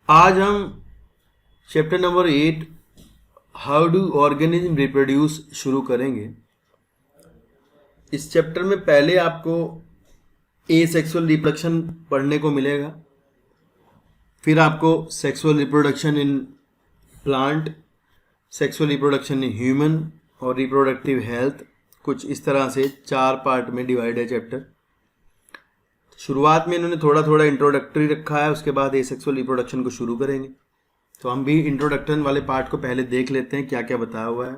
आज हम chapter number 8 how do organism reproduce शुरू करेंगे। इस चैप्टर में पहले आपको एसेक्सुअल रिप्रोडक्शन पढ़ने को मिलेगा, फिर आपको sexual reproduction in plant, sexual reproduction in human और रिप्रोडक्टिव हेल्थ। कुछ इस तरह से 4 पार्ट में डिवाइड है चैप्टर। शुरुआत में इन्होंने थोड़ा थोड़ा इंट्रोडक्टरी रखा है, उसके बाद एसेक्सुअल रिप्रोडक्शन को शुरू करेंगे। तो हम भी इंट्रोडक्शन वाले पार्ट को पहले देख लेते हैं क्या क्या बताया हुआ है।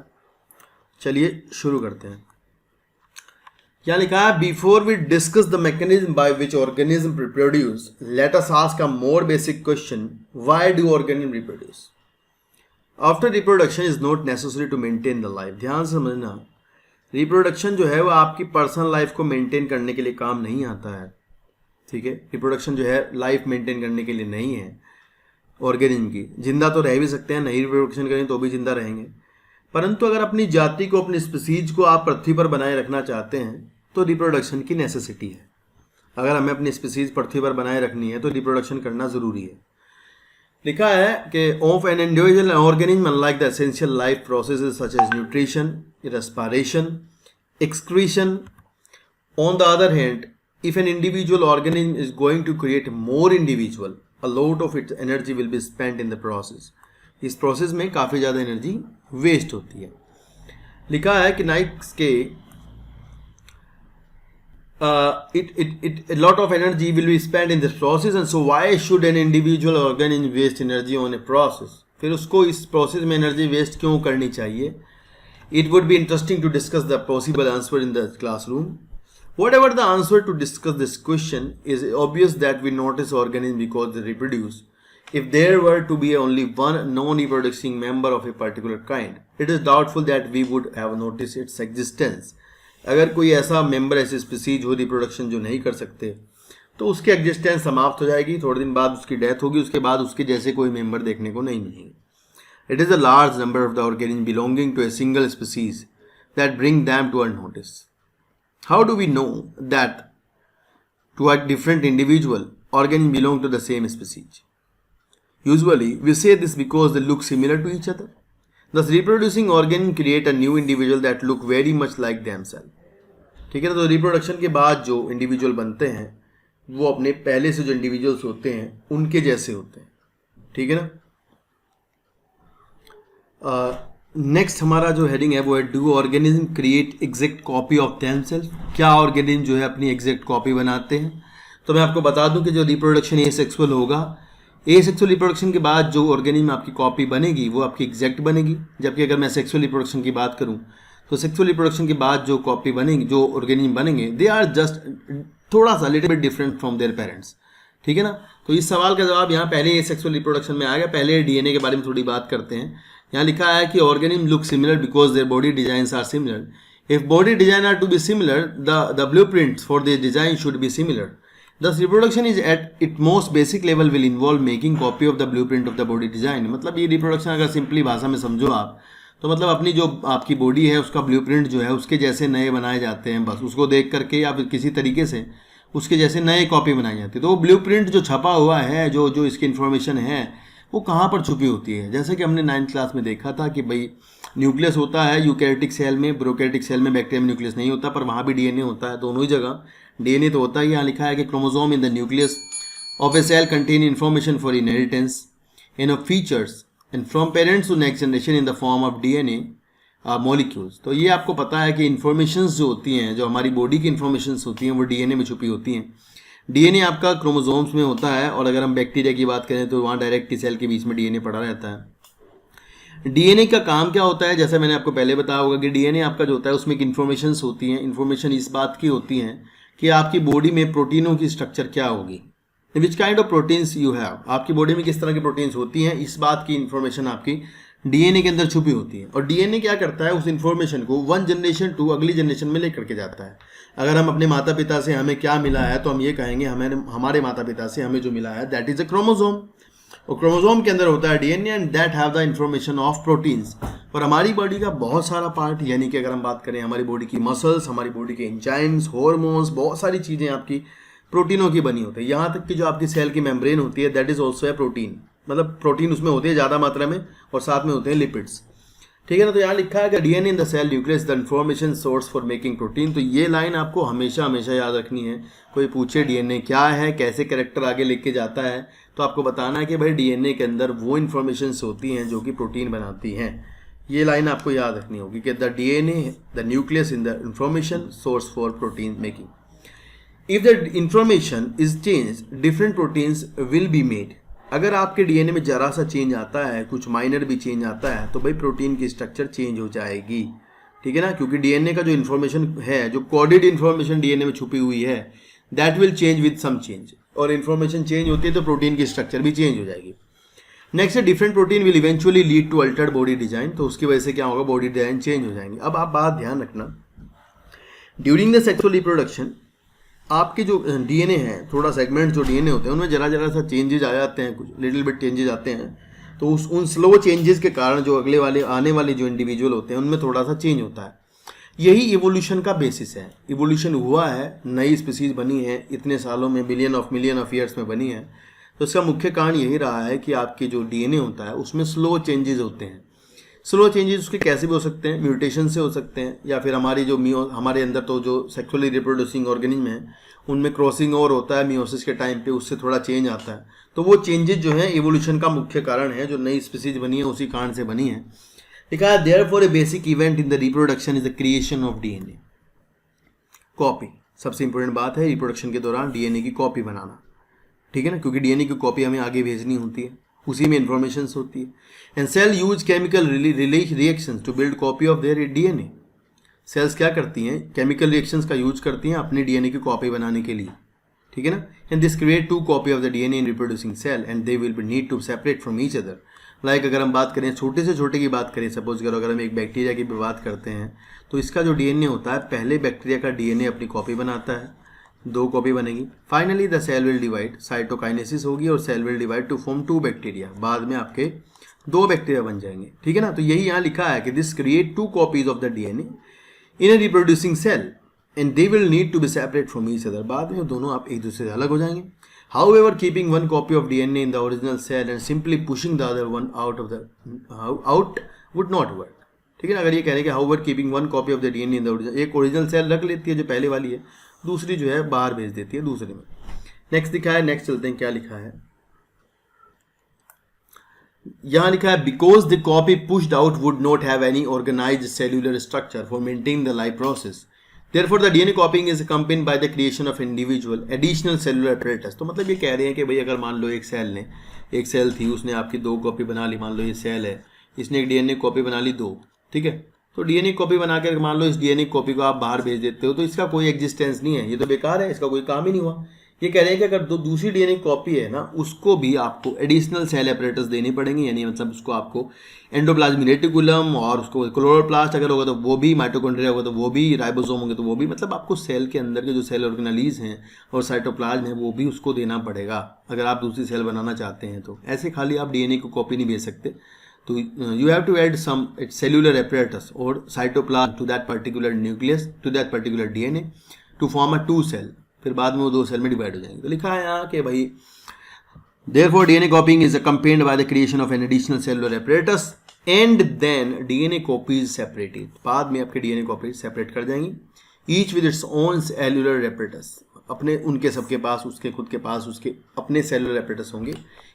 चलिए शुरू करते हैं। क्या लिखा है, before we discuss the mechanism by which organism reproduce, let us ask a more basic question, why do organism reproduce? After reproduction is not necessary to maintain the life. ध्यान से समझना, रिप्रोडक्शन जो है वो आपकी पर्सनल लाइफ को maintain करने के लिए काम नहीं आता है। ठीक है, रिप्रोडक्शन जो है लाइफ मेंटेन करने के लिए नहीं है ऑर्गेनिज्म की। जिंदा तो रह भी सकते हैं, नहीं रिप्रोडक्शन करें तो भी जिंदा रहेंगे, परंतु अगर अपनी जाति को, अपनी स्पीसीज को आप पृथ्वी पर बनाए रखना चाहते हैं तो रिप्रोडक्शन की नेसेसिटी है। अगर हमें अपनी स्पीसीज पृथ्वी पर बनाए रखनी है तो रिप्रोडक्शन करना जरूरी है। लिखा है कि of an individual organism unlike the essential life processes such as nutrition, respiration, excretion, on the other hand, if an individual organism is going to create more individual, a lot of its energy will be spent in the process. इस process में काफ़ी ज़्यादा energy waste होती है। लिखा है कि नाइक्स के a lot of energy will be spent in this process, and so why should an individual organism waste energy on a process? फिर उसको इस प्रोसेस में एनर्जी वेस्ट क्यों करनी चाहिए? It would be interesting to discuss the possible answer in the classroom. Whatever the answer to discuss this question, is obvious that we notice organisms because they reproduce. If there were to be only one non-reproducing member of a particular kind, it is doubtful that we would have noticed its existence. अगर कोई ऐसा member, ऐसी species हो reproduction जो नहीं कर सकते, तो उसकी एग्जिस्टेंस समाप्त हो जाएगी। थोड़े दिन बाद उसकी डेथ होगी, उसके बाद उसके जैसे कोई मेंबर देखने को नहीं मिलेंगे। It is a large number of the organisms belonging to a single species that bring them to our notice. How do we know that to a different individual organisms belong to the same species? Usually we say this because they look similar to each other. Thus reproducing organisms create a new individual that look very much like themselves. ठीक है ना, तो reproduction के बाद जो individual बनते हैं वो अपने पहले से जो इंडिविजुअल्स होते हैं उनके जैसे होते हैं। ठीक है ना। नेक्स्ट हमारा जो हेडिंग है वो है, do organism create exact copy of themselves? क्या ऑर्गेनिज्म जो है अपनी एग्जैक्ट कॉपी बनाते हैं? तो मैं आपको बता दूं कि जो रिप्रोडक्शन एसेक्सुअल होगा, एसेक्सुअल रिप्रोडक्शन के बाद जो ऑर्गेनिज्म आपकी कॉपी बनेगी वो आपकी एग्जैक्ट बनेगी। जबकि अगर मैं सेक्सुअल रिप्रोडक्शन की बात करूं तो सेक्सुअल रिप्रोडक्शन के बाद जो कॉपी बनेगी, जो ऑर्गेनिज्म बनेंगे, दे आर जस्ट थोड़ा सा little bit different from their parents. ठीक है ना। तो इस सवाल का जवाब यहाँ पहले एसेक्सुअल रिप्रोडक्शन में आ गया। पहले डीएनए के बारे में थोड़ी बात करते हैं। यहाँ लिखा है कि organism look similar because their body designs are similar. If body design are to be similar, the blueprints for this design should be similar. Thus reproduction is at its most basic level will involve making copy of the blueprint of the body design. मतलब ये reproduction अगर simply भाषा में समझो आप, तो मतलब अपनी जो आपकी बॉडी है उसका ब्लूप्रिंट जो है उसके जैसे नए बनाए जाते हैं। बस उसको देख करके या फिर किसी तरीके से उसके जैसे नए कॉपी बनाई जाती है। तो वो ब्लूप्रिंट जो छपा हुआ है, जो इसकी इन्फॉर्मेशन है, वो कहाँ पर छुपी होती है? जैसे कि हमने 9th क्लास में देखा था कि भाई न्यूक्लियस होता है यूकैरियोटिक सेल में, प्रोकैरियोटिक सेल में बैक्टीरिया में न्यूक्लियस नहीं होता, पर वहाँ भी डीएनए होता है। दोनों ही जगह डीएनए तो होता ही। यहाँ लिखा है कि chromosome in the nucleus of a cell contain information for inheritance in of features and from parents to next generation in the form of DNA molecules. तो ये आपको पता है कि इन्फॉर्मेशंस जो होती हैं, जो हमारी बॉडी की इन्फॉर्मेशंस होती हैं, वो डीएनए में छुपी होती हैं। डीएनए आपका क्रोमोसोम्स में होता है, और अगर हम बैक्टीरिया की बात करें तो वहाँ डायरेक्ट सेल के बीच में डीएनए पड़ा रहता है। डीएनए का काम क्या होता है? जैसे मैंने आपको पहले बताया होगा कि डीएनए आपका जो होता है उसमें एक इन्फॉर्मेशंस होती हैं। इन्फॉर्मेशन इस बात की होती हैं कि आपकी बॉडी में प्रोटीनों की स्ट्रक्चर क्या होगी, which kind of proteins you have, आपकी बॉडी में किस तरह की प्रोटीन्स होती हैं, इस बात की इन्फॉर्मेशन आपकी डीएनए के अंदर छुपी होती है। और डीएनए क्या करता है? उस इन्फॉर्मेशन को वन जनरेशन टू अगली जनरेशन में लेकर के जाता है। अगर हम अपने माता पिता से हमें क्या मिला है तो हम ये कहेंगे हमारे माता पिता से हमें जो मिला है दैट इज अ क्रोमोसोम। और क्रोमोसोम के अंदर होता है DNA and that have the information of proteins. और हमारी बॉडी का बहुत सारा पार्ट, यानी कि अगर हम बात करें हमारी बॉडी की मसल्स, हमारी बॉडी के एंजाइम्स, हार्मोन्स, बहुत सारी चीज़ें आपकी प्रोटीनों की बनी होती है। यहाँ तक कि जो आपकी सेल की मेम्ब्रेन होती है that is also a protein, मतलब प्रोटीन उसमें होती है ज़्यादा मात्रा में, और साथ में होते हैं लिपिड्स। ठीक है ना। तो यहाँ लिखा है कि DNA in the cell nucleus the information source for making protein. तो ये लाइन आपको हमेशा हमेशा याद रखनी है। कोई पूछे डीएनए क्या है, कैसे कैरेक्टर आगे लेके जाता है, तो आपको बताना है कि भाई डीएनए के अंदर वो इन्फॉर्मेशंस होती हैं जो कि प्रोटीन बनाती हैं। ये लाइन आपको याद रखनी होगी कि the DNA the nucleus in the information source for protein making. If the information is change different proteins will be made. अगर आपके डीएनए में जरा सा चेंज आता है, कुछ माइनर भी चेंज आता है, तो भाई प्रोटीन की स्ट्रक्चर चेंज हो जाएगी। ठीक है ना, क्योंकि डीएनए का जो इन्फॉर्मेशन है, जो कोडेड इन्फॉर्मेशन डीएनए में छुपी हुई है, that will change with some change. और इन्फॉर्मेशन चेंज होती है तो प्रोटीन की स्ट्रक्चर भी चेंज हो जाएगी। नेक्स्ट है different protein will eventually lead to altered body design. तो उसकी वजह से क्या होगा, बॉडी डिजाइन चेंज हो जाएंगे। अब आप बात ध्यान रखना, ड्यूरिंग द सेक्सुअल रिप्रोडक्शन आपके जो डीएनए है, थोड़ा सेगमेंट जो डीएनए होते हैं उनमें जरा जरा सा चेंजेस आ जाते हैं, कुछ लिटिल बिट चेंजेस आते हैं। तो उन स्लो चेंजेस के कारण जो अगले वाले आने वाले जो इंडिविजुअल होते हैं उनमें थोड़ा सा चेंज होता है। यही इवोल्यूशन का बेसिस है। इवोल्यूशन हुआ है, नई स्पीसीज बनी है, इतने सालों में मिलियन ऑफ ईयर्स में बनी है। तो इसका मुख्य कारण यही रहा है कि आपके जो डीएनए होता है उसमें स्लो चेंजेस होते हैं। स्लो चेंजेस उसके कैसे भी हो सकते हैं, म्यूटेशन से हो सकते हैं, या फिर हमारी जो हमारे अंदर तो जो सेक्सुअली रिप्रोड्यूसिंग ऑर्गेनिज्म है उनमें क्रॉसिंग ओवर होता है मियोसिस के टाइम पे, उससे थोड़ा चेंज आता है। तो वो चेंजेस जो है इवोल्यूशन का मुख्य कारण है, जो नई स्पीसीज बनी है उसी कारण से बनी है। लिखा है therefore A basic event in the reproduction is the creation of DNA copy. सबसे इंपॉर्टेंट बात है रिप्रोडक्शन के दौरान डीएनए की कॉपी बनाना। ठीक है ना, क्योंकि डीएनए की कॉपी हमें आगे भेजनी होती है, उसी में इंफॉर्मेशन होती है। And cell use chemical reactions to build copy of their DNA. Cells क्या करती हैं, केमिकल रिएक्शंस का यूज करती हैं अपने डीएनए की कॉपी बनाने के लिए। ठीक है ना। And this create two copy of the DNA in reproducing cell and they will be need to separate from each other. Like अगर हम बात करें छोटे से छोटे की बात करें, सपोज करो अगर हम एक बैक्टीरिया की भी बात करते हैं, तो इसका जो डीएनए होता है, पहले बैक्टीरिया का डीएनए अपनी कॉपी बनाता है, 2 कॉपी बनेगी। Finally the cell will divide, cytokinesis होगी और cell will divide to form 2 bacteria. बाद में आपके 2 बैक्टीरिया बन जाएंगे। ठीक है ना। तो यही यहाँ लिखा है कि this create 2 copies of the DNA in a reproducing cell and they will need to be separate from each other. बाद में दोनों आप एक दूसरे से अलग हो जाएंगे। However, keeping one copy of DNA in the original cell and simply pushing the other one out would not work. ठीक है ना। अगर ये कह रहे हैं कि however keeping one copy of the DNA in the original, एक ओरिजिनल सेल रख लेती है जो पहले वाली है, दूसरी जो है बाहर भेज देती है दूसरे में। नेक्स्ट लिखा है, नेक्स्ट चलते हैं क्या लिखा है। यहाँ लिखा है because the copy pushed out would not have any organized cellular structure for maintaining the life process. Therefore, the DNA copying is accompanied by the creation of individual additional cellular apparatus. तो मतलब ये कह रहे हैं कि भाई अगर मान लो एक सेल थी, उसने आपकी 2 कॉपी बना ली। मान लो ये सेल है, इसने एक डीएनए कॉपी बना ली 2। ठीक है। तो डीएनए कॉपी बना के मान लो इस डीएनए कॉपी को आप बाहर भेज देते हो, तो इसका कोई एग्जिस्टेंस नहीं है, ये तो बेकार है, इसका कोई काम ही नहीं हुआ। ये कह रहे हैं कि अगर दूसरी डीएनए कॉपी है ना, उसको भी आपको एडिशनल सेल अपरेटस देनी पड़ेंगे, यानी मतलब उसको आपको एंडोप्लाज्मिक रेटिकुलम और उसको क्लोरोप्लास्ट अगर होगा तो वो भी, माइटोकॉन्ड्रिया होगा तो वो भी, राइबोसोम होंगे तो वो भी, मतलब आपको सेल के अंदर के जो सेल ऑर्गेनेलीज हैं और साइटोप्लाज्म है वो भी उसको देना पड़ेगा अगर आप दूसरी सेल बनाना चाहते हैं। तो ऐसे खाली आप डीएनए को कॉपी नहीं भेज सकते। तो you have to add some cellular apparatus और cytoplasm to that particular nucleus, to that particular DNA to form a 2 cell. फिर बाद में वो 2 सेल में डिवाइड हो जाएंगे। तो लिखा है यहाँ कि भाई therefore DNA copying is accompanied by the creation of an additional cellular apparatus and then DNA copies separated. बाद में आपके DNA कॉपी सेपरेट कर जाएंगी, each with its own cellular apparatus. अपने उनके सबके पास, उसके खुद के पास उसके अपने सेलुलर apparatus होंगे।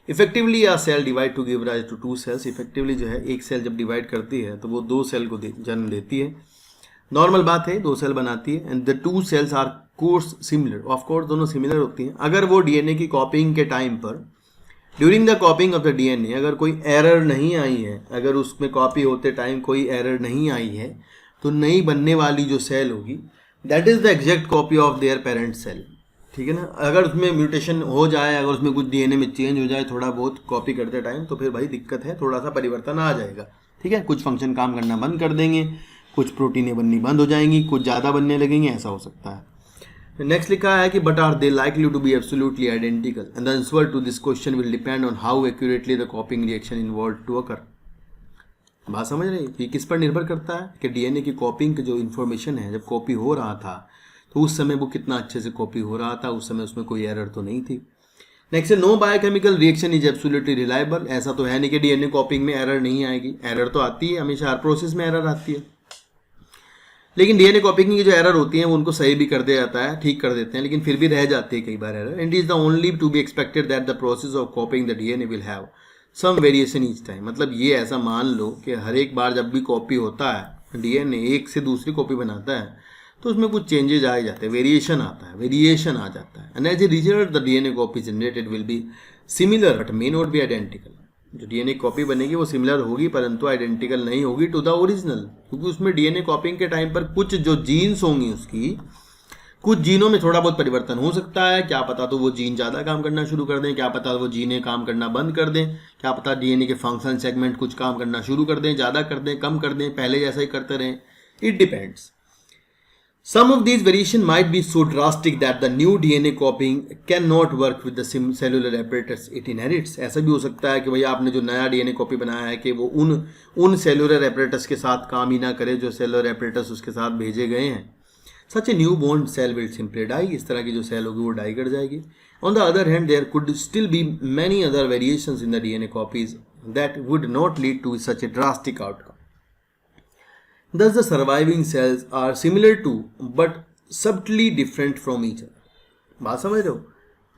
Effectively a cell divide to give rise to 2 cells. Effectively जो है एक सेल जब डिवाइड करती है तो वो 2 सेल को जन्म देती है। नॉर्मल बात है, 2 सेल बनाती है। And the 2 cells are course similar, of course दोनों सिमिलर होती हैं। अगर वो डीएनए की कॉपिंग के टाइम पर, during the कॉपिंग of the DNA, अगर कोई एरर नहीं आई है, अगर उसमें कॉपी होते टाइम कोई एरर नहीं आई है, तो नई बनने वाली जो सेल होगी that is the exact copy of their parent cell. ठीक है ना। अगर उसमें म्यूटेशन हो जाए, अगर उसमें कुछ डीएनए में चेंज हो जाए थोड़ा बहुत कॉपी करते टाइम, तो फिर भाई दिक्कत है, थोड़ा सा परिवर्तन आ जाएगा। ठीक है। कुछ फंक्शन काम करना बंद कर देंगे, कुछ प्रोटीनें बननी बंद हो जाएंगी, कुछ ज़्यादा बनने लगेंगी, ऐसा हो सकता है। नेक्स्ट लिखा है कि but are they likely to be absolutely identical and the answer to this question will depend on how accurately the copying reaction involve to occur. बात समझ रहे हैं? ये किस पर निर्भर करता है कि डीएनए की कॉपिंग की जो इन्फॉर्मेशन है, जब कॉपी हो रहा था तो उस समय वो कितना अच्छे से कॉपी हो रहा था, उस समय उसमें कोई एरर तो नहीं थी। नेक्स्ट है no biochemical reaction is absolutely reliable. ऐसा तो है नहीं कि डीएनए कॉपिंग में एरर नहीं आएगी, एरर तो आती है, हमेशा हर प्रोसेस में एरर आती है। लेकिन डीएनए कॉपिंग की जो एरर होती है वो उनको सही भी कर दिया जाता है, ठीक कर देते हैं, लेकिन फिर भी रह जाती है कई बार error. And is the only to be expected that the process of copying the DNA will have some variation each time. मतलब ये ऐसा मान लो कि हर एक बार जब भी कॉपी होता है, डीएनए एक से दूसरी कॉपी बनाता है, तो उसमें कुछ चेंजेज आ जाते हैं, वेरिएशन आता है, वेरिएशन आ जाता है। And as a result the DNA copy generated will be similar but may not be identical. जो डीएनए कॉपी बनेगी वो सिमिलर होगी परंतु आइडेंटिकल नहीं होगी टू द ओरिजिनल, क्योंकि उसमें डीएनए कॉपिंग के टाइम पर कुछ जो जीन्स होंगी उसकी, कुछ जीनों में थोड़ा बहुत परिवर्तन हो सकता है। क्या पता तो वो जीन ज़्यादा काम करना शुरू कर दें, क्या पता वो जीनें काम करना बंद कर दें, क्या पता डीएनए के फंक्शन सेगमेंट कुछ काम करना शुरू कर दें, ज़्यादा कर दें, कम कर दें, पहले जैसा ही करते रहें। It depends. Some of these variation might be so drastic that the new DNA copying cannot work with the cellular apparatus it inherits। ऐसा भी हो सकता है कि भैया आपने जो नया डीएनए कॉपी बनाया है कि वो उन सेलुलर एपरेटस के साथ काम ही ना करे जो सेलुलर एपरेटस उसके साथ भेजे गए हैं। Such a newborn cell will simply die। इस तरह की जो सेल होगी वो डाई कर जाएगी। On the other hand, there could still be many other variations in the DNA copies that would not lead to such a drastic outcome। Thus the surviving cells are similar to but subtly different from each other। बात समझ रहे हो?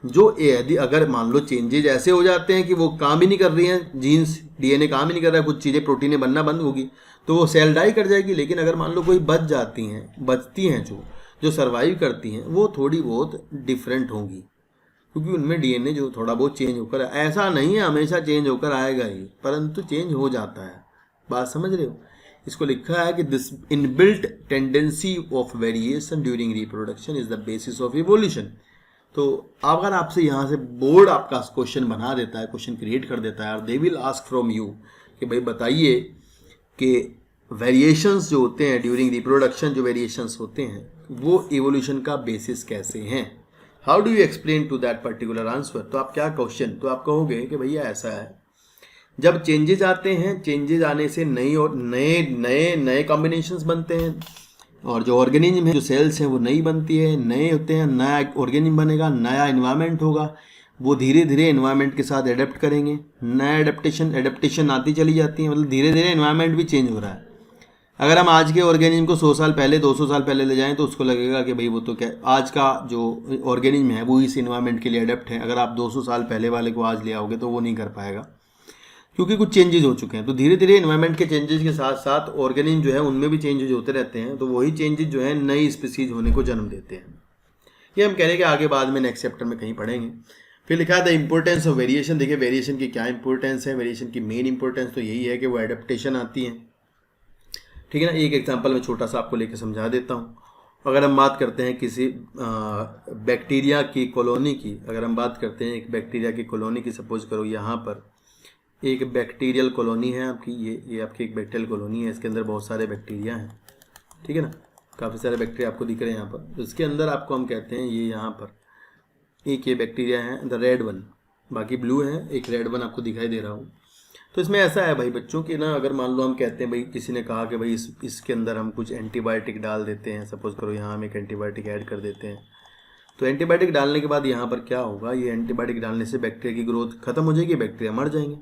जो यदि अगर मान लो changes ऐसे हो जाते हैं कि वो काम ही नहीं कर रही हैं, जीन्स डीएनए काम ही नहीं कर रहा है, कुछ चीज़ें प्रोटीनें बनना बंद होगी तो वो सेल डाई कर जाएगी। लेकिन अगर मान लो कोई बचती हैं जो सर्वाइव करती हैं, वो थोड़ी बहुत डिफरेंट होंगी क्योंकि उनमें डीएनए जो थोड़ा बहुत चेंज होकर, ऐसा नहीं है हमेशा चेंज होकर आएगा ही, परंतु चेंज हो जाता है। बात समझ रहे हो? इसको लिखा है कि this inbuilt tendency of variation during reproduction is the basis of evolution. तो अगर आपसे यहाँ से बोर्ड आपका क्वेश्चन बना देता है, क्वेश्चन क्रिएट कर देता है, और they will ask from you कि भाई बताइए कि वेरिएशंस जो होते हैं ड्यूरिंग रिप्रोडक्शन, जो वेरिएशंस होते हैं वो इवोल्यूशन का बेसिस कैसे हैं, how do you explain to that particular answer. तो आप क्या क्वेश्चन, तो आप कहोगे कि भैया ऐसा है, जब चेंजेज आते हैं, चेंजेज आने से नई और नए कॉम्बिनेशंस बनते हैं, और जो ऑर्गेनिज्म है, जो सेल्स हैं वो नई बनती है, नए होते हैं, नया ऑर्गेनिज्म बनेगा, नया इन्वायरमेंट होगा, वो धीरे धीरे इन्वायरमेंट के साथ एडेप्ट करेंगे, नया एडेप्टेशन आती चली जाती है। मतलब धीरे धीरे इन्वायरमेंट भी चेंज हो रहा है। अगर हम आज के ऑर्गेनिज्म को 100 साल पहले 200 साल पहले ले जाएं तो उसको लगेगा कि भाई वो तो क्या, आज का जो ऑर्गेनिज्म है वो इस इन्वायरमेंट के लिए एडेप्ट है। अगर आप 200 साल पहले वाले को आज ले आओगे तो वो नहीं कर पाएगा क्योंकि कुछ चेंजेस हो चुके हैं। तो धीरे धीरे इन्वायरमेंट के चेंजेस के साथ साथ ऑर्गेनिज्म जो है उनमें भी चेंजेस होते रहते हैं, तो वही चेंजेस जो है नई स्पीसीज होने को जन्म देते हैं। ये हम कहने के आगे बाद में नेक्स्ट चैप्टर में कहीं पढ़ेंगे। फिर लिखा है द इंपॉर्टेंस ऑफ वेरिएशन। देखिए वेरिएशन की क्या इंपॉर्टेंस है। वेरिएशन की मेन इंपॉर्टेंस तो यही है कि वो एडेप्टेशन आती है, ठीक है ना। एक एग्जाम्पल मैं छोटा सा आपको लेकर समझा देता हूँ। अगर हम बात करते हैं किसी बैक्टीरिया की कॉलोनी की, अगर हम बात करते हैं एक बैक्टीरिया की कॉलोनी की, सपोज करो यहाँ पर एक बैक्टीरियल कॉलोनी है आपकी, ये आपकी एक बैक्टीरियल कॉलोनी है, इसके अंदर बहुत सारे बैक्टीरिया हैं, ठीक है ना, काफ़ी सारे बैक्टीरिया आपको दिख रहे हैं यहाँ पर। तो इसके अंदर आपको हम कहते हैं ये यहाँ पर एक ये बैक्टीरिया है द रेड वन, बाकी ब्लू है, एक रेड वन आपको दिखाई दे रहा हूँ। तो इसमें ऐसा है भाई बच्चों की ना, अगर मान लो हम कहते हैं भाई किसी ने कहा कि भाई इसके अंदर हम कुछ एंटीबायोटिक डाल देते हैं, सपोज करो यहाँ हम एक एंटीबायोटिक ऐड कर देते हैं, तो एंटीबायोटिक डालने के बाद यहाँ पर क्या होगा, ये एंटीबायोटिक डालने से बैक्टीरिया की ग्रोथ खत्म हो जाएगी, बैक्टीरिया मर जाएंगे।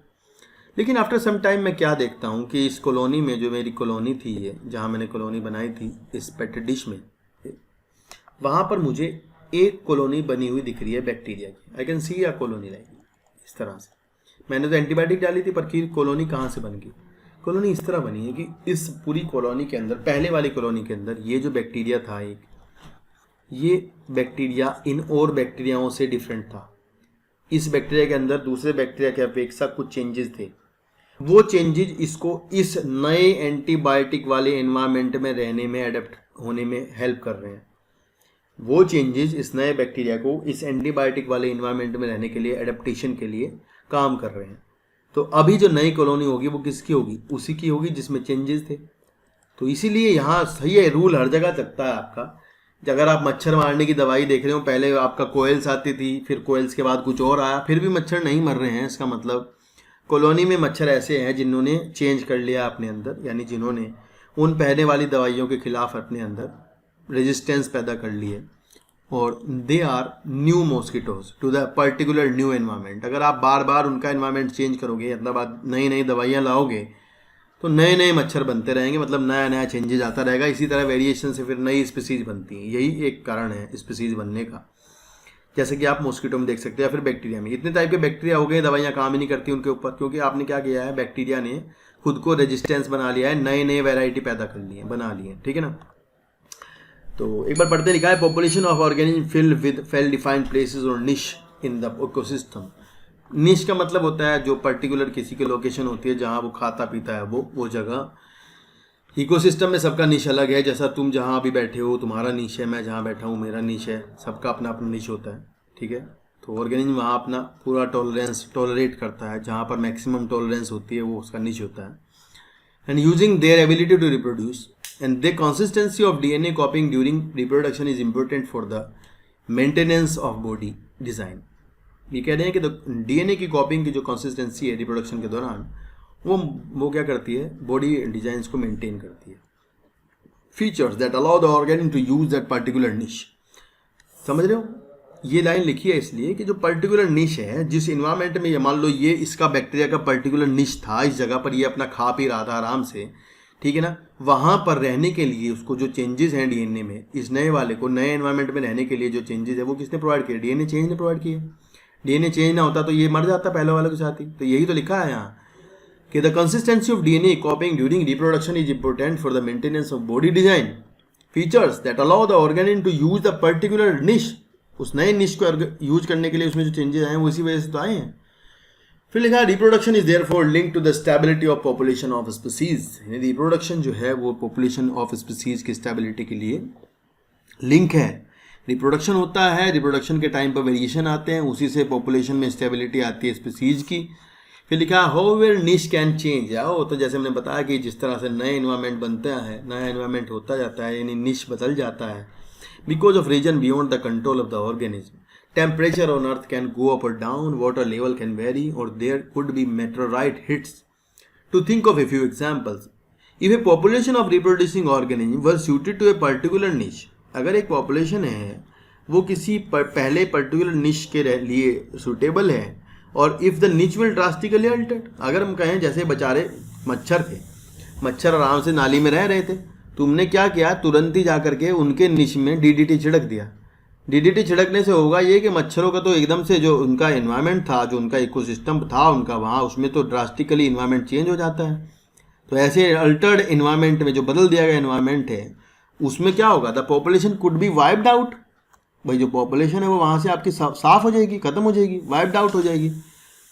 लेकिन आफ्टर सम टाइम मैं क्या देखता हूँ कि इस कॉलोनी में, जो मेरी कॉलोनी थी ये, जहाँ मैंने कॉलोनी बनाई थी इस पेट डिश में, वहाँ पर मुझे एक कॉलोनी बनी हुई दिख रही है बैक्टीरिया की। I can see a colony like इस तरह से। मैंने तो एंटीबायोटिक डाली थी पर कॉलोनी कहाँ से बन गई, कॉलोनी इस तरह बनी है कि इस पूरी कॉलोनी के अंदर, पहले वाली कॉलोनी के अंदर ये जो बैक्टीरिया था एक, ये बैक्टीरिया इन और बैक्टीरियाओं से डिफरेंट था। इस बैक्टीरिया के अंदर दूसरे बैक्टीरिया के अपेक्षा कुछ चेंजेस थे। वो चेंजेस इसको इस नए एंटीबायोटिक वाले एनवायरनमेंट में रहने में, एडेप्ट होने में हेल्प कर रहे हैं। वो चेंजेस इस नए बैक्टीरिया को इस एंटीबायोटिक वाले एनवायरनमेंट में रहने के लिए, एडेप्टेशन के लिए काम कर रहे हैं। तो अभी जो नई कॉलोनी होगी वो किसकी होगी, उसी की होगी जिसमें चेंजेस थे। तो इसीलिए यहाँ सही है, रूल हर जगह चलता है आपका, अगर आप मच्छर मारने की दवाई देख रहे हो, पहले आपका कोयल्स आती थी, फिर कोयल्स के बाद कुछ और आया, फिर भी मच्छर नहीं मर रहे हैं, इसका मतलब कॉलोनी में मच्छर ऐसे हैं जिन्होंने चेंज कर लिया अपने अंदर, यानी जिन्होंने उन पहले वाली दवाइयों के खिलाफ अपने अंदर रेजिस्टेंस पैदा कर ली है, और they are new mosquitoes to the particular new environment. अगर आप बार बार उनका एनवायरनमेंट चेंज करोगे, मतलब आप नई नई दवाइयाँ लाओगे, तो नए नए मच्छर बनते रहेंगे, मतलब नया नया चेंजेज आता रहेगा। इसी तरह वेरिएशन से फिर नई स्पीसीज बनती हैं, यही एक कारण है स्पीसीज बनने का। जैसे कि आप मॉस्किटो में देख सकते हैं या फिर बैक्टीरिया में, इतने टाइप के बैक्टीरिया हो गए, दवाइयाँ काम ही नहीं करती उनके ऊपर, क्योंकि आपने क्या किया है, बैक्टीरिया ने खुद को रेजिस्टेंस बना लिया है, नए नए वैरायटी पैदा कर ली है, बना ली है, ठीक है ना। तो एक बार पढ़ते लिखा है, population of organism filled with well defined places और निश इन द इकोसिस्टम। निश का मतलब होता है जो पर्टिकुलर किसी की लोकेशन होती है जहाँ वो खाता पीता है, वो जगह। इकोसिस्टम में सबका निश अलग है, जैसा तुम जहाँ अभी बैठे हो तुम्हारा निश है, मैं जहाँ बैठा हूँ मेरा निश है, सबका अपना अपना निश होता है, ठीक है। तो ऑर्गेनिज्म वहाँ अपना पूरा टॉलरेट करता है, जहाँ पर मैक्सिमम टॉलरेंस होती है वो उसका निश होता है। And using their ability to reproduce and the consistency of DNA copying during reproduction is important for the maintenance of body design. ये कह रहे हैं कि डीएनए की कॉपिंग की जो कंसिस्टेंसी है रिप्रोडक्शन के दौरान, वो क्या करती है, बॉडी डिजाइंस को मेंटेन करती है। Features that allow the organism to use that particular niche. समझ रहे हो, ये लाइन लिखी है इसलिए कि जो पर्टिकुलर निश है, जिस इन्वायरमेंट में, ये मान लो ये इसका बैक्टीरिया का पर्टिकुलर निश था, इस जगह पर ये अपना खा पी रहा था आराम से, ठीक है ना, वहाँ पर रहने के लिए उसको जो चेंजेस हैं डीएनए में, इस नए वाले को नए एनवायरमेंट में रहने के लिए जो चेंजेस है वो किसने प्रोवाइड किया, डीएनए चेंज ने प्रोवाइड किया। डीएनए चेंज ना होता तो ये मर जाता पहले वाले के साथ ही। तो यही तो लिखा है यहाँ कि the consistency of DNA copying during reproduction is important for the maintenance of body design. Features that allow the organism to use the particular niche, उस नए निश को यूज करने के लिए उसमें जो चेंजेस आए वो इसी वजह से तो आए हैं। फिर लिखा है reproduction is therefore link to the stability of population of species. Reproduction जो है वो पॉपुलेशन ऑफ स्पीसीज की स्टेबिलिटी के लिए लिंक है। रिप्रोडक्शन होता है, रिप्रोडक्शन के टाइम पर वेरिएशन आते हैं, उसी से पॉपुलेशन में स्टेबिलिटी आती है स्पीसीज की। फिर लिखा हाउएवर निश कैन चेंज। आओ, तो जैसे हमने बताया कि जिस तरह से नए एनवायरनमेंट बनता है, नया एनवायरनमेंट होता जाता है, यानी निश बदल जाता है, because of reason beyond the control of the organism. Temperature on earth can go up और down, water level can vary, और there could be meteorite hits. To think of a few examples, if a population of reproducing organism were suited to a particular niche, अगर एक population है वो किसी पहले particular निश के लिए सूटेबल है, और इफ़ द निच विल ड्रास्टिकली अल्टर्ड, अगर हम कहें जैसे बेचारे मच्छर थे, मच्छर आराम से नाली में रह रहे थे, तुमने क्या किया, तुरंत ही जा करके उनके निश में डीडीटी छिड़क दिया। डीडीटी छिड़कने से होगा ये कि मच्छरों का तो एकदम से जो उनका एनवायरनमेंट था, जो उनका इकोसिस्टम था उनका वहाँ, उसमें तो ड्रास्टिकली एनवायरनमेंट चेंज हो जाता है। तो ऐसे अल्टर्ड एनवायरनमेंट में, जो बदल दिया गया एनवायरनमेंट है, उसमें क्या होगा, the population could be wiped out. भाई जो पॉपुलेशन है वो वहाँ से आपकी साफ हो जाएगी, खत्म हो जाएगी, वाइप्ड आउट हो जाएगी।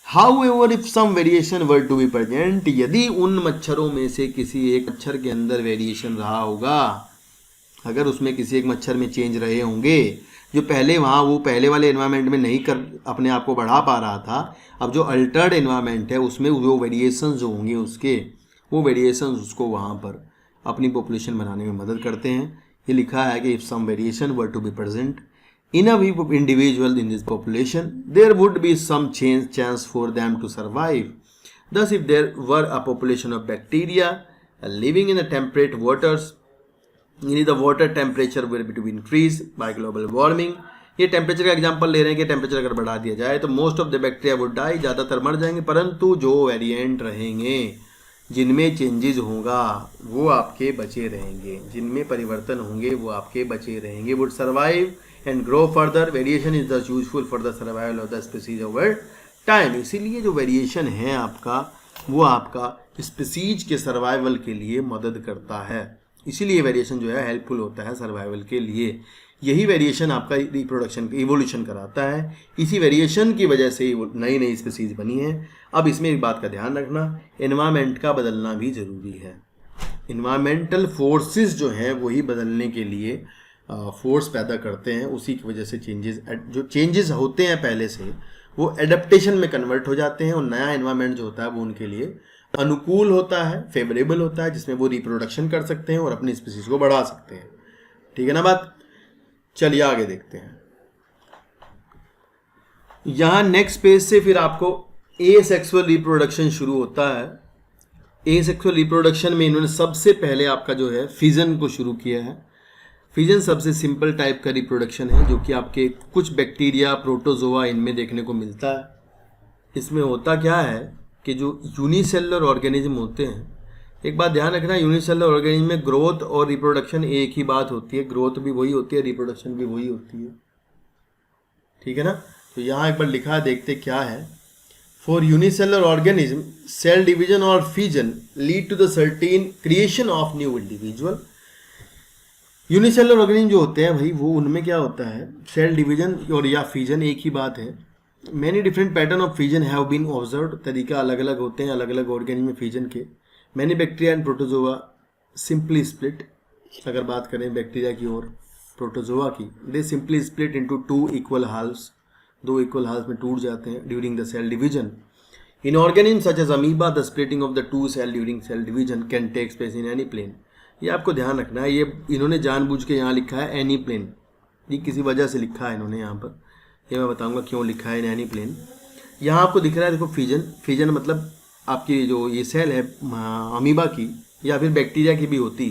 However if some variation were to be present, यदि उन मच्छरों में से किसी एक मच्छर के अंदर वेरिएशन रहा होगा, अगर उसमें किसी एक मच्छर में चेंज रहे होंगे, जो पहले वहाँ वो पहले वाले एनवायरनमेंट में नहीं कर अपने आप को बढ़ा पा रहा था, अब जो अल्टर्ड एनवायरनमेंट है उसमें वो वेरिएशंस जो होंगे उसके, वो वेरिएशंस उसको वहाँ पर अपनी पॉपुलेशन बनाने में मदद करते हैं। ये लिखा है कि if some variation were to be present in a group of individual in this population, there would be some chance for them to survive. Thus, if there were a population of bacteria living in the temperate waters, the water temperature will be to increase by global warming. ये temperature का example ले रहे हैं कि temperature अगर बढ़ा दिया जाए तो most of the bacteria would die, ज़्यादातर मर जाएंगे, परंतु जो वेरिएंट रहेंगे, जिनमें चेंजेस होगा वो आपके बचे रहेंगे, जिनमें परिवर्तन होंगे वो आपके बचे रहेंगे, would survive and grow further. Variation is thus useful for the survival of the species over time. इसीलिए जो वेरिएशन है आपका, वो आपका स्पीसीज के सर्वाइवल के लिए मदद करता है, इसीलिए वेरिएशन जो है हेल्पफुल होता है सर्वाइवल के लिए। यही वेरिएशन आपका रिप्रोडक्शन इवोल्यूशन कराता है, इसी वेरिएशन की वजह से नई नई स्पीसीज बनी है। अब इसमें एक बात का ध्यान रखना, एनवायरनमेंट का बदलना भी ज़रूरी है। इन्वायरमेंटल फोर्सेस जो हैं वही बदलने के लिए फोर्स पैदा करते हैं, उसी की वजह से जो चेंजेस होते हैं पहले से वो एडेप्टेशन में कन्वर्ट हो जाते हैं, और नया एनवायरनमेंट जो होता है वो उनके लिए अनुकूल होता है, फेवरेबल होता है, जिसमें वो रिप्रोडक्शन कर सकते हैं और अपनी स्पीसीज को बढ़ा सकते हैं। ठीक है ना बात। चलिए आगे देखते हैं। यहां नेक्स्ट पेज से फिर आपको एसेक्सुअल रिप्रोडक्शन शुरू होता है। एसेक्सुअल रिप्रोडक्शन में इन्होंने सबसे पहले आपका जो है फिजन को शुरू किया है। फिजन सबसे सिंपल टाइप का रिप्रोडक्शन है जो कि आपके कुछ बैक्टीरिया, प्रोटोजोआ इनमें देखने को मिलता है। इसमें होता क्या है कि जो यूनिसेलुलर ऑर्गेनिज्म होते हैं, एक बात ध्यान रखना, यूनिसेलुलर ऑर्गेनिज्म में ग्रोथ और रिप्रोडक्शन एक ही बात होती है। ग्रोथ भी वही होती है, रिप्रोडक्शन भी वही होती है, ठीक है ना। तो यहाँ एक बार लिखा है, देखते क्या है। For unicellular organism cell division और fission lead to the certain creation of new individual. Unicellular organism जो होते हैं भाई, वो उनमें क्या होता है, सेल डिवीजन और या फिजन एक ही बात है। Many different pattern of fission have been observed, तरीका अलग अलग होते हैं अलग अलग ऑर्गेनिज्म में फिजन के। Many bacteria and protozoa simply split, अगर बात करें बैक्टीरिया की और प्रोटोजोआ की, they simply split into two equal halves, दो इक्वल हाल्व्स में टूट जाते हैं during the cell division. In organism such as amoeba the splitting of the two cell during cell division can take place in any plane. ये आपको ध्यान रखना है, ये इन्होंने जानबूझ के यहाँ लिखा है एनी प्लेन, ये किसी वजह से लिखा है इन्होंने यहाँ पर, ये मैं बताऊंगा क्यों लिखा है एनी प्लेन। यहाँ आपको दिख रहा है देखो फिजन, फिजन मतलब आपकी जो ये सेल है अमीबा की या फिर बैक्टीरिया की भी होती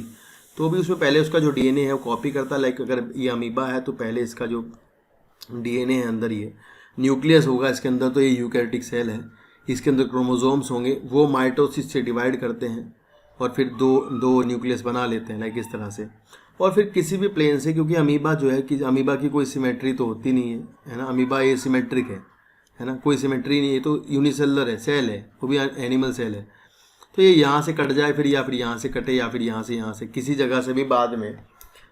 तो भी उसमें पहले उसका जो डीएनए है वो कॉपी करता है। लाइक अगर ये अमीबा है तो पहले इसका जो डीएनए है अंदर, ये न्यूक्लियस होगा इसके अंदर, तो ये यूकैरियोटिक सेल है, इसके अंदर क्रोमोसोम्स होंगे, वो माइटोसिस से डिवाइड करते हैं और फिर दो न्यूक्लियस बना लेते हैं, लाइक इस तरह से। और फिर किसी भी प्लेन से, क्योंकि अमीबा जो है कि अमीबा की कोई सिमेट्री तो होती नहीं है ना, अमीबा ये सिमेट्रिक है ना, कोई सिमेट्री नहीं है, तो यूनिसेलुलर है, सेल है, वो भी एनिमल सेल है। तो ये यहाँ से कट जाए फिर, या फिर यहाँ से कटे, या फिर यहाँ से किसी जगह से भी बाद में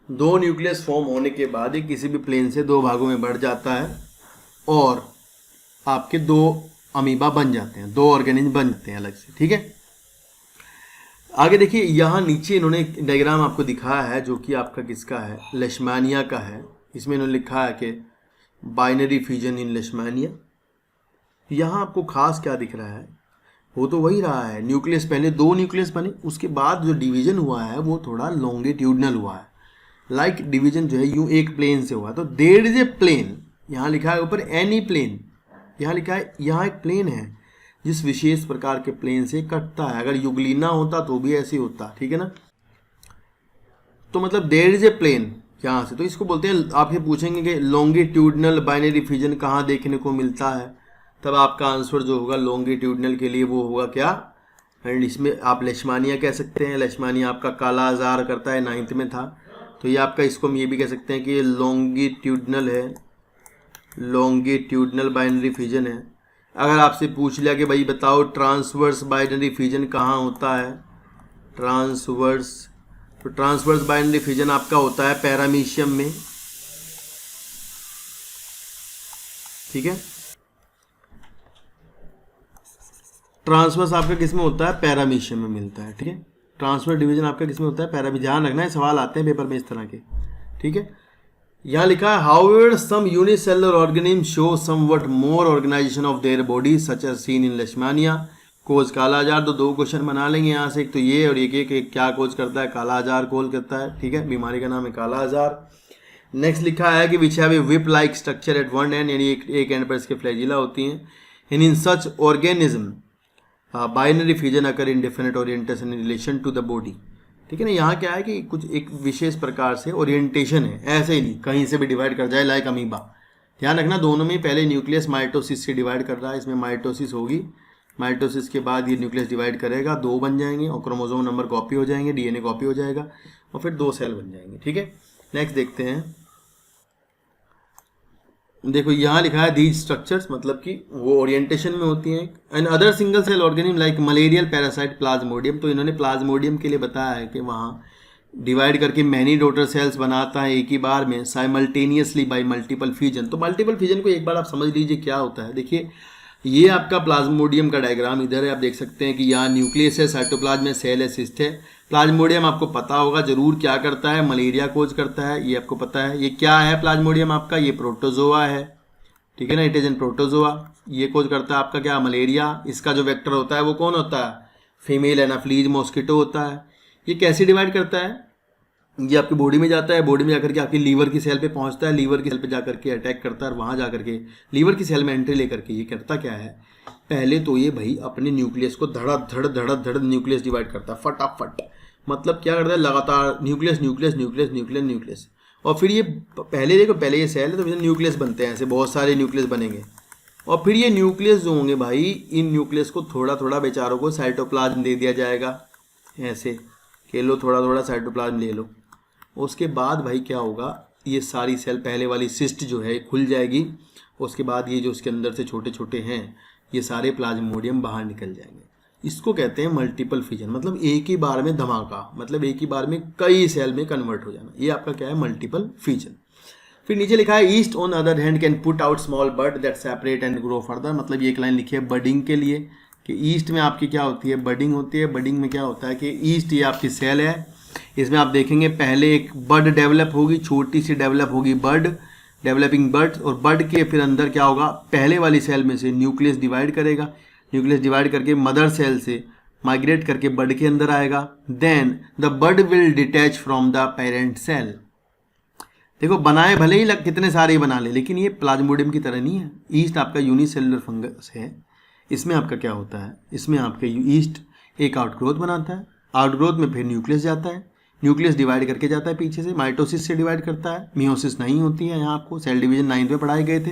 दो न्यूक्लियस फॉर्म होने के बाद ये किसी भी प्लेन से दो भागों में बढ़ जाता है और आपके दो अमीबा बन जाते हैं, दो ऑर्गेनिज्म बन जाते हैं अलग से, ठीक है। आगे देखिए, यहाँ नीचे इन्होंने डायग्राम आपको दिखाया है जो कि आपका किसका है, लेशमानिया का है। इसमें इन्होंने लिखा है कि बाइनरी फ्यूजन इन लेशमानिया। यहाँ आपको खास क्या दिख रहा है, वो तो वही रहा है, न्यूक्लियस पहले दो न्यूक्लियस बने, उसके बाद जो डिवीजन हुआ है वो थोड़ा लॉन्गिट्यूडनल हुआ है। लाइक डिवीजन जो है यूं एक प्लेन से हुआ, तो देयर इज ए प्लेन, यहाँ लिखा है ऊपर एनी प्लेन, यहाँ लिखा है यहाँ एक प्लेन है जिस विशेष प्रकार के प्लेन से कटता है। अगर युगलीना होता तो भी ऐसे होता, ठीक है ना। तो मतलब देयर इज ए प्लेन यहाँ से, तो इसको बोलते हैं, आपसे पूछेंगे कि लॉन्गिट्यूडनल बाइनरी फ्यूजन कहाँ देखने को मिलता है, तब आपका आंसर जो होगा लॉन्गिट्यूडनल के लिए वो होगा क्या, एंड इसमें आप लेशमानिया कह सकते हैं। लेशमानिया आपका काला आजार करता है, 9th में था, तो ये आपका, इसको हम ये भी कह सकते हैं कि ये लॉन्गिट्यूडनल है, लॉन्गिट्यूडनल बाइनरी फ्यूजन है। अगर आपसे पूछ लिया कि भाई बताओ ट्रांसवर्स बाइनरी फ्यूजन कहाँ होता है, ट्रांसवर्स, तो ट्रांसवर्स बाइनरी फ्यूजन आपका होता है पैरामीशियम में, ठीक है। ट्रांसवर्स आपका किस में होता है, पैरामीशियम में मिलता है, ठीक है। ट्रांसफर डिवीजन आपका किस में होता है, पैरामीशियम। ध्यान रखना है, सवाल आते हैं पेपर में इस तरह के, ठीक है। यहाँ लिखा है however some unicellular organism show somewhat more organisation of their body such as seen in Leishmania. Cause kala azar, तो दो क्वेश्चन बना लेंगे यहाँ से, एक तो ये और एक क्या कोज करता है, काला आजार कोल करता है, ठीक है, बीमारी का नाम है काला आजार। नेक्स्ट लिखा है कि which have a whip like structure at one end, यानी एक एंड पर इसके फ्लैजिला होती हैं। In such organism binary fusion occur in different orientation in relation to the body, ठीक है ना। यहाँ क्या है कि कुछ एक विशेष प्रकार से ओरिएंटेशन है, ऐसे ही नहीं कहीं से भी डिवाइड कर जाए, लाइक अमीबा। ध्यान रखना, दोनों में पहले न्यूक्लियस माइटोसिस से डिवाइड कर रहा है, इसमें माइटोसिस होगी, माइटोसिस के बाद ये न्यूक्लियस डिवाइड करेगा, दो बन जाएंगे और क्रोमोसोम नंबर कॉपी हो जाएंगे, डीएनए कॉपी हो जाएगा और फिर दो सेल बन जाएंगे, ठीक है। नेक्स्ट देखते हैं, देखो यहाँ लिखा है दीज स्ट्रक्चर्स, मतलब कि वो ओरिएंटेशन में होती हैं। And other single cell organism like malarial parasite plasmodium, तो इन्होंने प्लाज्मोडियम के लिए बताया है कि वहाँ डिवाइड करके मैनी डॉटर सेल्स बनाता है एक ही बार में साइमल्टेनियसली बाय मल्टीपल फ्यूजन। तो मल्टीपल फ्यूजन को एक बार आप समझ लीजिए क्या होता है। देखिए ये आपका प्लाज्मोडियम का डायग्राम इधर है, आप देख सकते हैं कि यहाँ न्यूक्लियस है, साइटोप्लाज्म में सेल है, सिस्ट है। प्लाज्मोडियम आपको पता होगा जरूर क्या करता है, मलेरिया कोज करता है, ये आपको पता है। ये क्या है प्लाज्मोडियम आपका, ये प्रोटोजोआ है, ठीक है ना, इट इज एन प्रोटोजोआ। ये कोज करता है आपका क्या, मलेरिया। इसका जो वेक्टर होता है वो कौन होता है, फीमेल एनाफ्लीज मॉस्किटो होता है। ये कैसे डिवाइड करता है, ये आपकी बॉडी में जाता है, बॉडी में जाकर के आपकी लीवर की सेल पे पहुंचता है, लीवर की सेल पे जाकर के अटैक करता है और वहाँ जाकर के लीवर की सेल में एंट्री लेकर के ये करता क्या है, पहले तो ये भाई अपने न्यूक्लियस को धड़ न्यूक्लियस डिवाइड करता है फटाफट। मतलब क्या करता है, लगातार nucleus nucleus nucleus nucleus nucleus, और फिर ये पहले देखो, पहले ये सेल है तो न्यूक्लियस बनते हैं, ऐसे बहुत सारे न्यूक्लियस बनेंगे, और फिर ये न्यूक्लियस जो होंगे भाई, इन न्यूक्लियस को थोड़ा थोड़ा बेचारों को साइटोप्लाज्म दे दिया जाएगा, ऐसे के लो थोड़ा थोड़ा साइटोप्लाज्म ले लो। उसके बाद भाई क्या होगा, ये सारी सेल पहले वाली सिस्ट जो है खुल जाएगी, उसके बाद ये जो उसके अंदर से छोटे छोटे हैं ये सारे प्लाज्मोडियम बाहर निकल जाएंगे। इसको कहते हैं मल्टीपल फिजन, मतलब एक ही बार में धमाका, मतलब एक ही बार में कई सेल में कन्वर्ट हो जाना, ये आपका क्या है, मल्टीपल फिजन। फिर नीचे लिखा है yeast on other hand can put out small bud that separate and grow further. मतलब ये एक लाइन लिखी है बडिंग के लिए कि ईस्ट में आपकी क्या होती है, बडिंग होती है। बडिंग में क्या होता है कि ईस्ट ये आपकी सेल है, इसमें आप देखेंगे पहले एक बड डेवलप होगी, छोटी सी डेवलप होगी बड, डेवलपिंग बड, और बड के फिर अंदर क्या होगा, पहले वाली सेल में से न्यूक्लियस डिवाइड करेगा, न्यूक्लियस डिवाइड करके मदर सेल से माइग्रेट करके बड के अंदर आएगा। Then the bud will detach from the parent cell. देखो बनाए भले ही कितने सारे बना ले, लेकिन ये प्लाज्मोडियम की तरह नहीं है। ईस्ट आपका यूनिसेलुलर फंगस है, इसमें आपका क्या होता है, इसमें आपका ईस्ट एक आउटग्रोथ बनाता है, आउटग्रोथ में फिर न्यूक्लियस जाता है, न्यूक्लियस डिवाइड करके जाता है पीछे से, माइटोसिस से डिवाइड करता है, मियोसिस नहीं होती है। यहाँ आपको सेल डिवीजन 9th में पढ़ाए गए थे,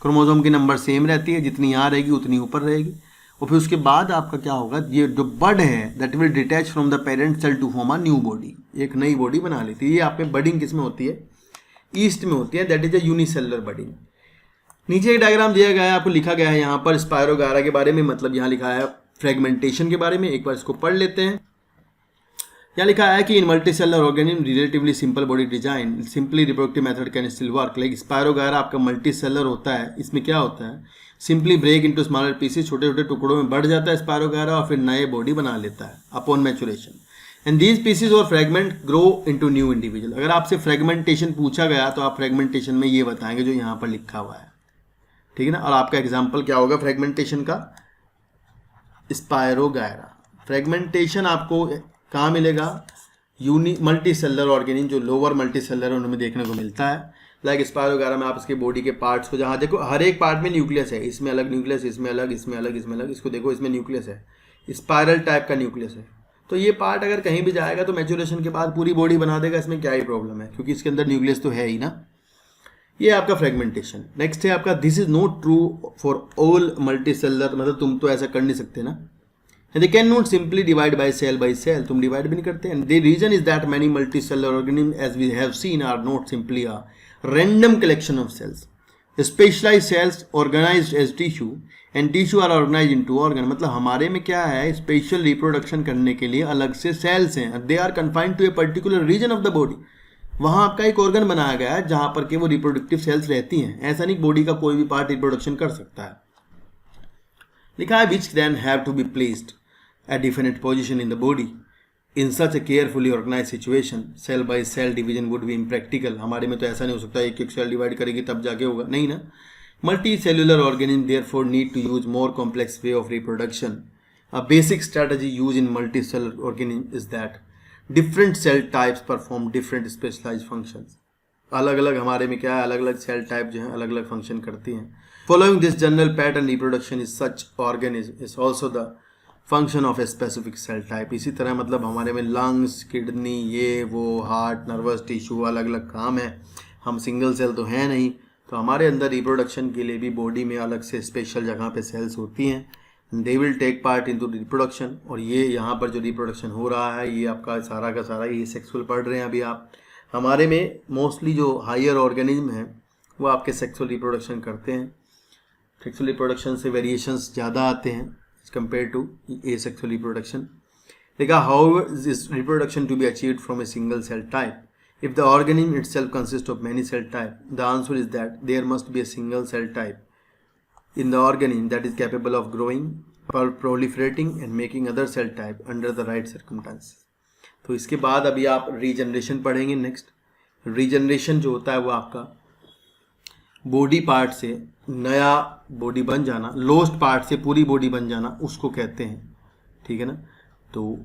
क्रोमोसोम की नंबर सेम रहती है, जितनी यहाँ रहेगी उतनी ऊपर रहेगी। और फिर उसके बाद आपका क्या होगा, ये जो बड है that will detach from the parent cell to form a new body, एक नई बॉडी बना लेती है। ये आप में बडिंग किस में होती है, ईस्ट में होती है, that is a unicellular budding. नीचे एक डायग्राम दिया गया है, आपको लिखा गया है यहाँ पर स्पायरोगायरा के बारे में, मतलब यहाँ लिखा है फ्रेगमेंटेशन के बारे में। एक बार इसको पढ़ लेते हैं। यहाँ लिखा है कि in multicellular organism relatively simple body design simply reproductive method can still work. Like Spirogyra आपका मल्टीसेलर होता है, इसमें क्या होता है, simply break into smaller pieces, छोटे छोटे टुकड़ों में बढ़ जाता है स्पायरोगायरा और फिर नए बॉडी बना लेता है upon maturation. And these pieces और fragment grow into new individual. अगर आपसे फ्रेगमेंटेशन पूछा गया तो आप फ्रेगमेंटेशन में ये बताएंगे जो यहाँ पर लिखा हुआ है, ठीक है ना। और आपका एग्जाम्पल क्या होगा फ्रेगमेंटेशन का, स्पायरोगायरा। फ्रेगमेंटेशन आपको कहाँ मिलेगा, मल्टीसेलर ऑर्गेनिज्म जो लोअर मल्टीसेलर है उनमें देखने को मिलता है। लाइक स्पायरोगायरा में आप इसके बॉडी के पार्ट्स को, जहाँ देखो हर एक पार्ट में न्यूक्लियस है, इसमें अलग न्यूक्लियस, इसमें अलग, इसमें अलग, इसमें अलग, इसको देखो इसमें न्यूक्लियस है, स्पायरल टाइप का न्यूक्लियस है। तो ये पार्ट अगर कहीं भी जाएगा तो मैच्योरेशन के बाद पूरी बॉडी बना देगा, इसमें क्या ही प्रॉब्लम है, क्योंकि इसके अंदर न्यूक्लियस तो है ही ना। ये आपका फ्रेगमेंटेशन। नेक्स्ट है आपका this is not true for all multicellular, मतलब तुम तो ऐसा कर नहीं सकते ना, they cannot simply divide by cell, तुम डिवाइड भी नहीं करते। and the reason is that many multicellular organisms as we have seen are not simply a random collection of cells. Specialized cells organized as tissue and tissue are organized into organ। मतलब हमारे में क्या है, special reproduction करने के लिए अलग से सेल्स हैं, they are confined to a particular region of the body। वहाँ आपका एक ऑर्गन बनाया गया है जहाँ पर के वो रिप्रोडक्टिव सेल्स रहती हैं। ऐसा नहीं बॉडी का कोई भी पार्ट रिप्रोडक्शन कर सकता है। लिखा है which then have to be placed a definite position in the body in such a carefully organized situation cell by cell division would be impractical। हमारे में तो ऐसा नहीं हो सकता एक एक सेल डिवाइड करेगी तब जाके होगा, नहीं ना। multicellular organism therefore need to use more complex way of reproduction। a basic strategy used in multicellular organism is that different cell types perform different specialized functions। अलग अलग हमारे में क्या है, अलग अलग सेल टाइप जो है अलग अलग फंक्शन करती हैं। following this general pattern reproduction is such organism is also the function of a specific cell type. इसी तरह मतलब हमारे में लंग्स, किडनी, ये वो, हार्ट, नर्वस टिश्यू, अलग अलग काम है, हम सिंगल सेल तो हैं नहीं, तो हमारे अंदर रिप्रोडक्शन के लिए भी बॉडी में अलग से स्पेशल जगह पे सेल्स होती हैं, they will take part in to reproduction. और ये यहाँ पर जो रिप्रोडक्शन हो रहा है ये आपका सारा का सारा ये सेक्सुअल पढ़ रहे हैं अभी आप। हमारे में मोस्टली जो हायर ऑर्गेनिज्म हैं वो आपके सेक्सुअल रिप्रोडक्शन करते हैं, सेक्सुअल रिप्रोडक्शन से वेरिएशंस ज़्यादा आते हैं compared to asexual reproduction। देखा however is reproduction to be achieved from a single cell type? If the organism itself consists of many cell type, the answer is that there must be a single cell type in the organism that is capable of growing, proliferating and making other cell type under the right circumstances। तो इसके बाद अभी आप regeneration पढ़ेंगे। Next regeneration जो होता है वो आपका बॉडी पार्ट से नया बॉडी बन जाना, लोस्ट पार्ट से पूरी बॉडी बन जाना, उसको कहते हैं, ठीक है ना। तो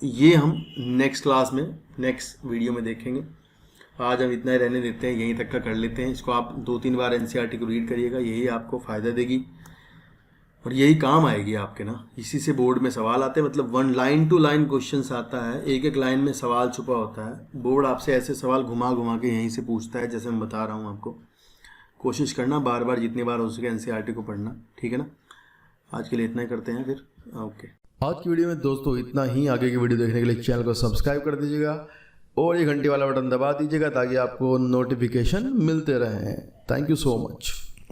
ये हम नेक्स्ट क्लास में, नेक्स्ट वीडियो में देखेंगे। आज हम इतना ही रहने देते हैं, यहीं तक का कर लेते हैं। इसको आप 2-3 बार एनसीईआरटी को रीड करिएगा, यही आपको फ़ायदा देगी और यही काम आएगी आपके ना। इसी से बोर्ड में सवाल आते हैं, मतलब 1 लाइन टू लाइन क्वेश्चंस आता है, एक एक लाइन में सवाल छुपा होता है। बोर्ड आपसे ऐसे सवाल घुमा घुमा के यहीं से पूछता है, जैसे मैं बता रहा हूँ आपको। कोशिश करना बार बार, जितनी बार हो सके एनसीईआरटी को पढ़ना, ठीक है ना। आज के लिए इतना ही करते हैं फिर, ओके। आज की वीडियो में दोस्तों इतना ही। आगे की वीडियो देखने के लिए चैनल को सब्सक्राइब कर दीजिएगा और ये घंटी वाला बटन दबा दीजिएगा ताकि आपको नोटिफिकेशन मिलते रहें। Thank you so much.